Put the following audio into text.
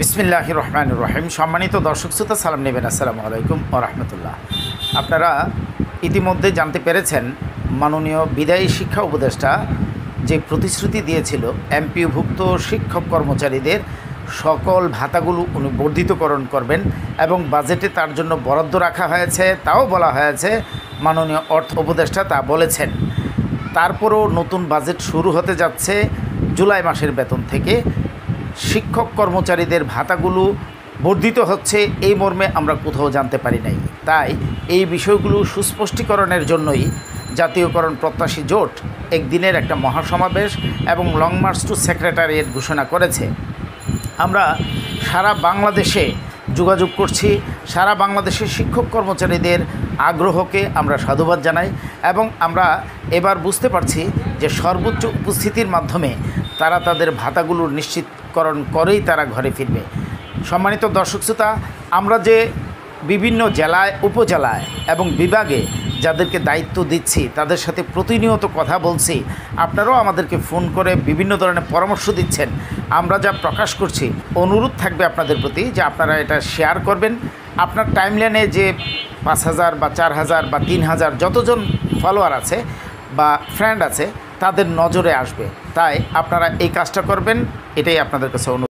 বিসমিল্লাহির রহমানির রহিম। সম্মানিত দর্শক শ্রোতা, সালাম নেবেন। আসসালামু আলাইকুম ওয়া রাহমাতুল্লাহ। আপনারা ইতিমধ্যে জানতে পেরেছেন মাননীয় বিদায়ী শিক্ষা উপদেষ্টা যে প্রতিশ্রুতি দিয়েছিল এমপিওভুক্ত শিক্ষক কর্মচারীদের সকল ভাতাগুলো উনি বর্ধিতকরণ করবেন এবং বাজেটে তার জন্য বরাদ্দ রাখা হয়েছে, তাও বলা হয়েছে মাননীয় অর্থ উপদেষ্টা তা বলেছেন। তারপরও নতুন বাজেট শুরু হতে যাচ্ছে জুলাই মাসের বেতন থেকে। শিক্ষক কর্মচারীদের ভাতাগুলো বর্ধিত হচ্ছে এই মর্মে আমরা কোথাও জানতে পারি নাই। তাই এই বিষয়গুলো সুস্পষ্টীকরণের জন্যই জাতীয়করণ প্রত্যাশী জোট একদিনের একটা মহাসমাবেশ এবং লং মার্চ টু সেক্রেটারিয়েট ঘোষণা করেছে। আমরা সারা বাংলাদেশে যোগাযোগ করছি, সারা বাংলাদেশের শিক্ষক কর্মচারীদের আগ্রহকে আমরা সাধুবাদ জানাই এবং আমরা এবার বুঝতে পারছি যে সর্বোচ্চ উপস্থিতির মাধ্যমে তারা তাদের ভাতাগুলোর নিশ্চিতকরণ করেই তারা ঘরে ফিরবে। সম্মানিত দর্শক শ্রোতা, আমরা যে বিভিন্ন জেলায়, উপজেলায় এবং বিভাগে যাদেরকে দায়িত্ব দিচ্ছি তাদের সাথে প্রতিনিয়ত কথা বলছি, আপনারাও আমাদেরকে ফোন করে বিভিন্ন ধরনের পরামর্শ দিচ্ছেন। আমরা যা প্রকাশ করছি, অনুরোধ থাকবে আপনাদের প্রতি যে আপনারা এটা শেয়ার করবেন। আপনার টাইমলাইনে যে 5,000 বা 4,000 বা 3,000 যতজন ফলোয়ার আছে বা ফ্রেন্ড আছে তাদের নজরে আসবে। তাই আপনারা এই কাজটা করবেন, এটাই আপনাদের কাছে অনুরোধ।